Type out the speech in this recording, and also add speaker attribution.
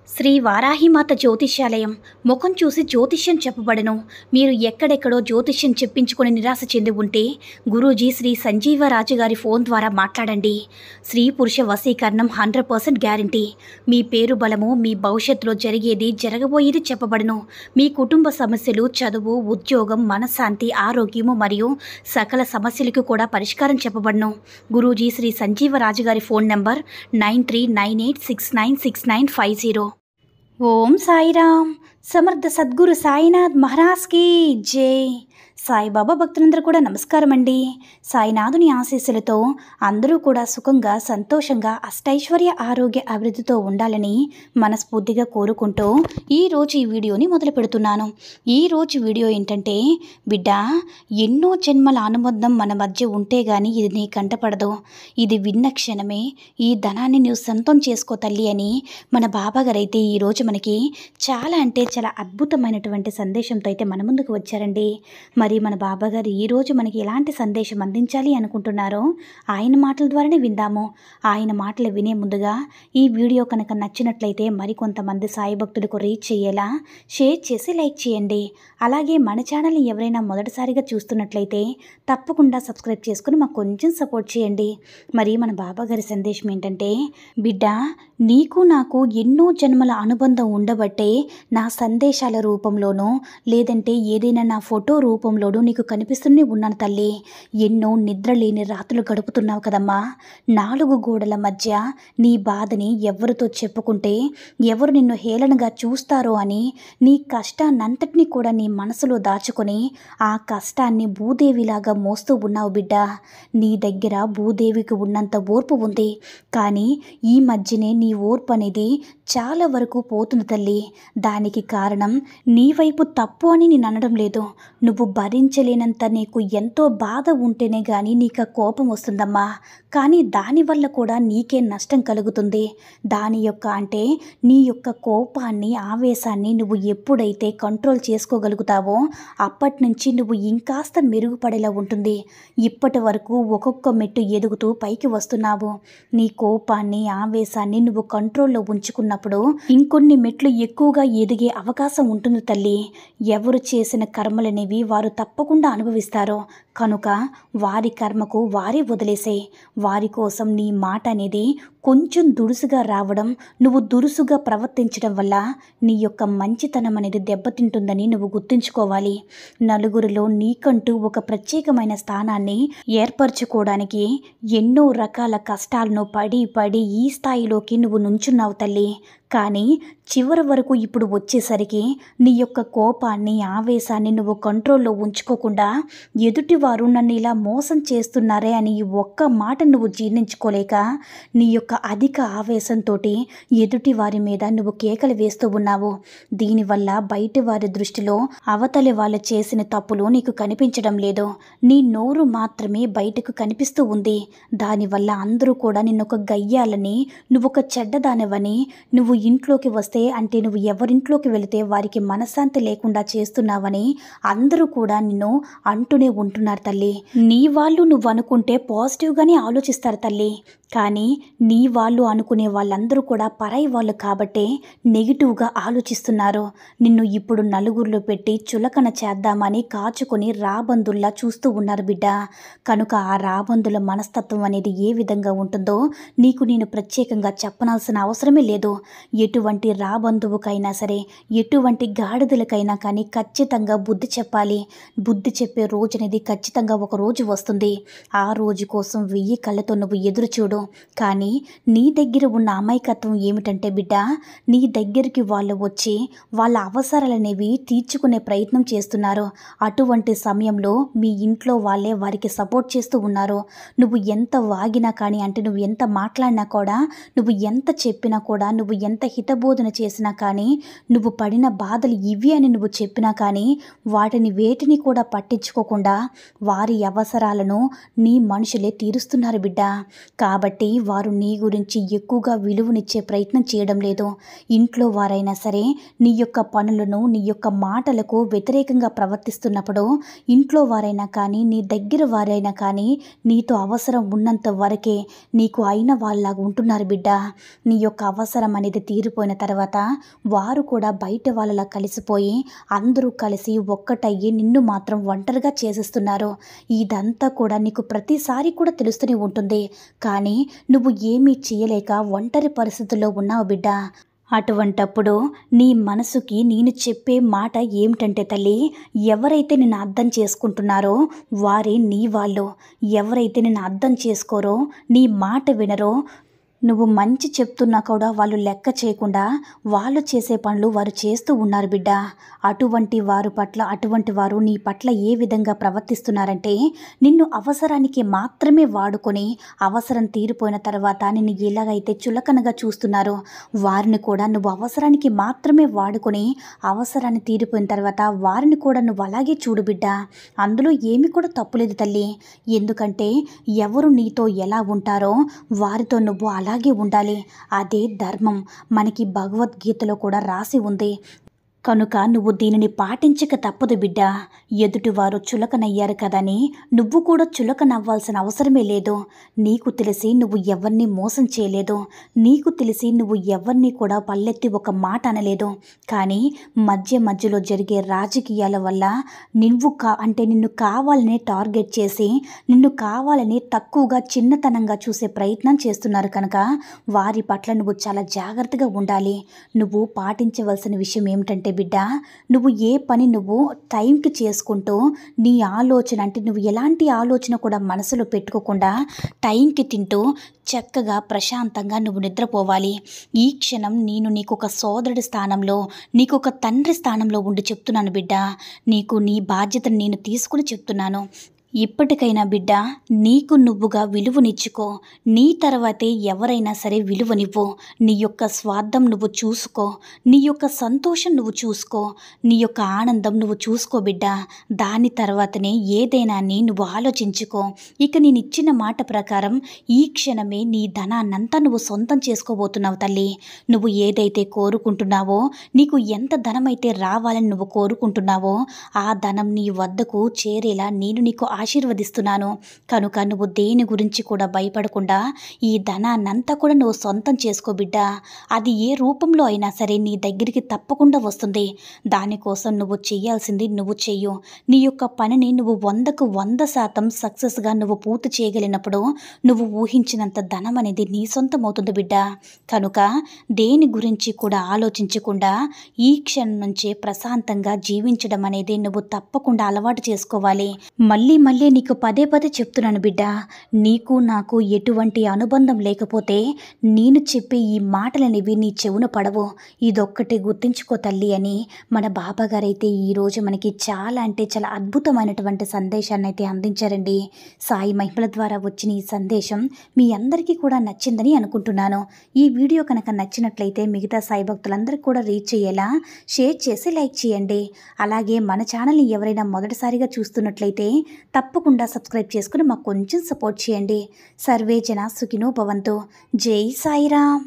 Speaker 1: శ్రీ వారాహిమాత జ్యోతిష్యాలయం ముఖం చూసి జ్యోతిష్యం చెప్పబడను. మీరు ఎక్కడెక్కడో జ్యోతిష్యం చెప్పించుకొని నిరాశ చెంది ఉంటే గురూజీ శ్రీ సంజీవరాజు గారి ఫోన్ ద్వారా మాట్లాడండి. స్త్రీ పురుష వశీకరణం 100% గ్యారంటీ. మీ పేరు బలము, మీ భవిష్యత్తులో జరిగేది జరగబోయేది చెప్పబడను. మీ కుటుంబ సమస్యలు, చదువు, ఉద్యోగం, మనశ్శాంతి, ఆరోగ్యము మరియు సకల సమస్యలకు కూడా పరిష్కారం చెప్పబడను. గురూజీ శ్రీ సంజీవరాజు గారి ఫోన్ నంబర్ 9398696950. ఓం సాయిరామ్. సమర్థ సద్గురు సాయినాథ్ మహారాజ్ కి జై. సాయిబాబా భక్తులందరూ కూడా నమస్కారం అండి. సాయినాథుని ఆశీస్సులతో అందరూ కూడా సుఖంగా, సంతోషంగా, అష్టైశ్వర్య, ఆరోగ్య అభివృద్ధితో ఉండాలని మనస్ఫూర్తిగా కోరుకుంటూ ఈరోజు ఈ వీడియోని మొదలు పెడుతున్నాను. ఈరోజు వీడియో ఏంటంటే, బిడ్డ, ఎన్నో జన్మల అనుబంధం మన మధ్య ఉంటే గాని ఇది నీ కంటపడదు. ఇది విన్న క్షణమే ఈ ధనాన్ని నువ్వు సొంతం చేసుకో తల్లి అని మన బాబాగారైతే ఈరోజు మనకి చాలా అంటే చాలా అద్భుతమైనటువంటి సందేశంతో అయితే మన ముందుకు వచ్చారండి. మరి మన బాబాగారు ఈరోజు మనకి ఎలాంటి సందేశం అందించాలి అనుకుంటున్నారో ఆయన మాటల ద్వారానే విందాము. ఆయన మాటలు వినే ముందుగా ఈ వీడియో కనుక నచ్చినట్లయితే మరికొంతమంది సాయి భక్తులకు రీచ్ చేయేలా షేర్ చేసి లైక్ చేయండి. అలాగే మన ఛానల్ని ఎవరైనా మొదటిసారిగా చూస్తున్నట్లయితే తప్పకుండా సబ్స్క్రైబ్ చేసుకుని మాకు కొంచెం సపోర్ట్ చేయండి. మరి మన బాబాగారి సందేశం ఏంటంటే, బిడ్డ, నీకు నాకు ఎన్నో జన్మల అనుబంధం ఉండబట్టే నా సందేశాల రూపంలోనో లేదంటే ఏదైనా నా ఫోటో రూపంలోనూ నీకు కనిపిస్తూనే ఉన్నాను తల్లి. ఎన్నో నిద్రలేని రాత్రులు గడుపుతున్నావు కదమ్మా. 4 గోడల మధ్య నీ బాధని ఎవరితో చెప్పుకుంటే ఎవరు నిన్ను హేళనగా చూస్తారో అని నీ కష్టాన్నంతటినీ కూడా నీ మనసులో దాచుకొని ఆ కష్టాన్ని భూదేవిలాగా మోస్తూ ఉన్నావు బిడ్డ. నీ దగ్గర భూదేవికి ఉన్నంత ఓర్పు ఉంది, కానీ ఈ మధ్యనే నీ ఓర్పు అనేది చాలా వరకు పోతుంది తల్లి. దానికి కారణం నీ వైపు తప్పు అని నేను అనడం లేదు. నువ్వు భరించలేనంత నీకు ఎంతో బాధ ఉంటేనే కానీ నీకు కోపం వస్తుందమ్మా. కానీ దానివల్ల కూడా నీకే నష్టం కలుగుతుంది. దాని యొక్క అంటే నీ యొక్క కోపాన్ని, ఆవేశాన్ని నువ్వు ఎప్పుడైతే కంట్రోల్ చేసుకోగలుగుతావో అప్పటి నుంచి నువ్వు ఇంకాస్త మెరుగుపడేలా ఉంటుంది. ఇప్పటి వరకు ఒక్కొక్క మెట్టు ఎదుగుతూ పైకి వస్తున్నావు. నీ కోపాన్ని, ఆవేశాన్ని నువ్వు కంట్రోల్లో ఉంచుకున్నప్పుడు ఇంకొన్ని మెట్లు ఎక్కువగా ఎదిగే అవకాశం ఉంటుంది తల్లి. ఎవరు చేసిన కర్మలనేవి వారు తప్పకుండా అనుభవిస్తారు. కనుక వారి కర్మకు వారే వదిలేసే. వారి కోసం నీ మాట అనేది కొంచెం దురుసుగా రావడం, నువ్వు దురుసుగా ప్రవర్తించడం వల్ల నీ యొక్క మంచితనం అనేది దెబ్బతింటుందని నువ్వు గుర్తుంచుకోవాలి. నలుగురిలో నీకంటూ ఒక ప్రత్యేకమైన స్థానాన్ని ఏర్పరచుకోవడానికి ఎన్నో రకాల కష్టాలను పడి ఈ స్థాయిలోకి నువ్వు నుంచున్నావు తల్లి. కానీ చివరి వరకు ఇప్పుడు వచ్చేసరికి నీ యొక్క కోపాన్ని, ఆవేశాన్ని నువ్వు కంట్రోల్లో ఉంచుకోకుండా ఎదుటివారు నన్ను ఇలా మోసం చేస్తున్నారే అని ఈ ఒక్క మాట నువ్వు జీర్ణించుకోలేక నీ యొక్క అధిక ఆవేశంతో ఎదుటి వారి మీద నువ్వు కేకలు వేస్తూ ఉన్నావు. దీనివల్ల బయటి వారి దృష్టిలో అవతలి వాళ్ళు చేసిన తప్పులు నీకు కనిపించడం లేదు. నీ నోరు మాత్రమే బయటకు కనిపిస్తూ ఉంది. దానివల్ల అందరూ కూడా నిన్ను ఒక గయ్యాలని, నువ్వు ఒక చెడ్డదానివని, నువ్వు ఇంట్లోకి వస్తే అంటే నువ్వు ఎవరింట్లోకి వెళితే వారికి మనశ్శాంతి లేకుండా చేస్తున్నావని అందరూ కూడా నిన్ను అంటూనే ఉంటున్నారు తల్లి. నీ వాళ్ళు నువ్వు అనుకుంటే పాజిటివ్గానే ఆలోచిస్తారు తల్లి. కానీ నీ వాళ్ళు అనుకునే వాళ్ళందరూ కూడా పరాయి వాళ్ళు కాబట్టే నెగిటివ్గా ఆలోచిస్తున్నారు. నిన్ను ఇప్పుడు నలుగురిలో పెట్టి చులకన చేద్దామని కాచుకొని రాబందుల్లా చూస్తూ ఉన్నారు బిడ్డ. కనుక ఆ రాబందుల మనస్తత్వం అనేది ఏ విధంగా ఉంటుందో నీకు నేను ప్రత్యేకంగా చెప్పనాల్సిన అవసరమే లేదు. ఎటువంటి రాబంధువుకైనా సరే, ఎటువంటి గాడిదలకైనా కానీ ఖచ్చితంగా బుద్ధి చెప్పాలి. బుద్ధి చెప్పే రోజు అనేది ఖచ్చితంగా ఒక రోజు వస్తుంది. ఆ రోజు కోసం 1000 కళ్ళతో నువ్వు ఎదురు చూడు. కానీ నీ దగ్గర ఉన్న అమాయకత్వం ఏమిటంటే బిడ్డ, నీ దగ్గరికి వాళ్ళు వచ్చి వాళ్ళ అవసరాలనేవి తీర్చుకునే ప్రయత్నం చేస్తున్నారు. అటువంటి సమయంలో మీ ఇంట్లో వాళ్ళే వారికి సపోర్ట్ చేస్తూ ఉన్నారు. నువ్వు ఎంత వాగినా కానీ, అంటే నువ్వు ఎంత మాట్లాడినా కూడా, నువ్వు ఎంత చెప్పినా కూడా, నువ్వు ఎంత హితబోధన చేసినా కానీ, నువ్వు పడిన బాధలు ఇవి అని నువ్వు చెప్పినా కానీ వాటిని వేటిని కూడా పట్టించుకోకుండా వారి అవసరాలను నీ మనుషులే తీరుస్తున్నారు బిడ్డ. కాబట్టి కాబట్టి వారు నీ గురించి ఎక్కువగా విలువనిచ్చే ప్రయత్నం చేయడం లేదు. ఇంట్లో వారైనా సరే నీ యొక్క పనులను, నీ యొక్క మాటలకు వ్యతిరేకంగా ప్రవర్తిస్తున్నప్పుడు ఇంట్లో వారైనా కానీ, నీ దగ్గర వారైనా కానీ నీతో అవసరం ఉన్నంత వరకే నీకు అయిన వాళ్ళలాగా ఉంటున్నారు బిడ్డ. నీ యొక్క అవసరం అనేది తీరిపోయిన తర్వాత వారు కూడా బయట వాళ్ళలా కలిసిపోయి అందరూ కలిసి ఒక్కటయ్యి నిన్ను మాత్రం ఒంటరిగా చేసేస్తున్నారు. ఇదంతా కూడా నీకు ప్రతిసారి కూడా తెలుస్తూనే ఉంటుంది. కానీ నువ్వు ఏమీ చేయలేక ఒంటరి పరిస్థితుల్లో ఉన్నావు బిడ్డ. అటువంటప్పుడు నీ మనసుకి నేను చెప్పే మాట ఏమిటంటే తల్లి, ఎవరైతే నిన్ను అర్థం చేసుకుంటున్నారో వారే నీ వాళ్ళు. ఎవరైతే నిన్ను అర్థం చేసుకోరో, నీ మాట వినరో, నువ్వు మంచి చెప్తున్నా కూడా వాళ్ళు లెక్క చేయకుండా వాళ్ళు చేసే పనులు వారు చేస్తూ ఉన్నారు బిడ్డ. అటువంటి వారు నీ పట్ల ఏ విధంగా ప్రవర్తిస్తున్నారంటే నిన్ను అవసరానికి మాత్రమే వాడుకొని అవసరం తీరిపోయిన తర్వాత నిన్ను ఎలాగైతే చులకనగా చూస్తున్నారో వారిని కూడా నువ్వు అవసరానికి మాత్రమే వాడుకొని అవసరాన్ని తీరిపోయిన తర్వాత వారిని కూడా నువ్వు అలాగే చూడు బిడ్డ. అందులో ఏమీ కూడా తప్పులేదు తల్లి. ఎందుకంటే ఎవరు నీతో ఎలా ఉంటారో వారితో నువ్వు అలాగే ఉండాలి. అదే ధర్మం. మనకి భగవద్గీతలో కూడా రాసి ఉంది. కనుక నువ్వు దీనిని పాటించక తప్పదు బిడ్డ. ఎదుటివారు చులకనయ్యారు కదని నువ్వు కూడా చులకనవ్వాల్సిన అవసరమే లేదు. నీకు తెలిసి నువ్వు ఎవరిని మోసం చేయలేదు. నీకు తెలిసి నువ్వు ఎవరిని కూడా పల్లెత్తి ఒక మాట అనలేదు. కానీ మధ్యలో జరిగే రాజకీయాల వల్ల నిన్ను కావాలని టార్గెట్ చేసి నిన్ను కావాలని తక్కువగా చిన్నతనంగా చూసే ప్రయత్నం చేస్తున్నారు. కనుక వారి పట్ల నువ్వు చాలా జాగ్రత్తగా ఉండాలి. నువ్వు పాటించవలసిన విషయం ఏమిటంటే బిడ్డ, నువ్వు ఏ పని నువ్వు టైంకి చేసుకుంటూ నీ ఆలోచన అంటే నువ్వు ఎలాంటి ఆలోచన కూడా మనసులో పెట్టుకోకుండా టైంకి తింటూ చక్కగా ప్రశాంతంగా నువ్వు నిద్రపోవాలి. ఈ క్షణం నేను నీకు ఒక సోదరుడి స్థానంలో, నీకు ఒక తండ్రి స్థానంలో ఉండి చెప్తున్నాను బిడ్డ. నీకు నీ బాధ్యతను నేను తీసుకుని చెప్తున్నాను. ఇప్పటికైనా బిడ్డ నీకు నువ్వుగా విలువనిచ్చుకో. నీ తర్వాతే ఎవరైనా సరే విలువనివ్వు. నీ యొక్క స్వార్థం నువ్వు చూసుకో. నీ యొక్క సంతోషం నువ్వు చూసుకో. నీ యొక్క ఆనందం నువ్వు చూసుకో బిడ్డ. దాని తర్వాతనే ఏదైనా నువ్వు ఆలోచించుకో. ఇక నేను ఇచ్చిన మాట ప్రకారం ఈ క్షణమే నీ ధనాన్నంతా నువ్వు సొంతం చేసుకోబోతున్నావు తల్లి. నువ్వు ఏదైతే కోరుకుంటున్నావో, నీకు ఎంత ధనమైతే రావాలని నువ్వు కోరుకుంటున్నావో ఆ ధనం నీ వద్దకు చేరేలా నేను నీకు ఆశీర్వదిస్తున్నాను. కనుక నువ్వు దేని గురించి కూడా భయపడకుండా ఈ ధనాన్నంతా కూడా నువ్వు సొంతం చేసుకో బిడ్డ. అది ఏ రూపంలో అయినా సరే నీ దగ్గరికి తప్పకుండా వస్తుంది. దానికోసం నువ్వు చేయాల్సింది నువ్వు చెయ్యు. నీ యొక్క పనిని నువ్వు 100% సక్సెస్గా నువ్వు పూర్తి చేయగలిగినప్పుడు నువ్వు ఊహించినంత ధనం అనేది నీ సొంతం అవుతుంది బిడ్డ. కనుక దేని గురించి కూడా ఆలోచించకుండా ఈ క్షణం నుంచే ప్రశాంతంగా జీవించడం అనేది నువ్వు తప్పకుండా అలవాటు చేసుకోవాలి. మళ్ళీ నీకు పదే చెప్తున్నాను బిడ్డ, నీకు నాకు ఎటువంటి అనుబంధం లేకపోతే నేను చెప్పే ఈ మాటలనేవి నీ చెవున పడవు. ఇదొక్కటి గుర్తుంచుకో తల్లి అని మన బాబాగారైతే ఈరోజు మనకి చాలా అద్భుతమైనటువంటి సందేశాన్ని అయితే అందించారండి. సాయి మహిమల ద్వారా వచ్చిన ఈ సందేశం మీ అందరికీ కూడా నచ్చిందని అనుకుంటున్నాను. ఈ వీడియో కనుక నచ్చినట్లయితే మిగతా సాయి భక్తులందరికీ కూడా రీచ్ అయ్యేలా షేర్ చేసి లైక్ చేయండి. అలాగే మన ఛానల్ని ఎవరైనా మొదటిసారిగా చూస్తున్నట్లయితే తప్పకుండా సబ్స్క్రైబ్ చేసుకుని మాకు కొంచెం సపోర్ట్ చేయండి. సర్వే జన సుఖినో భవంతు. జై సాయిరామ్.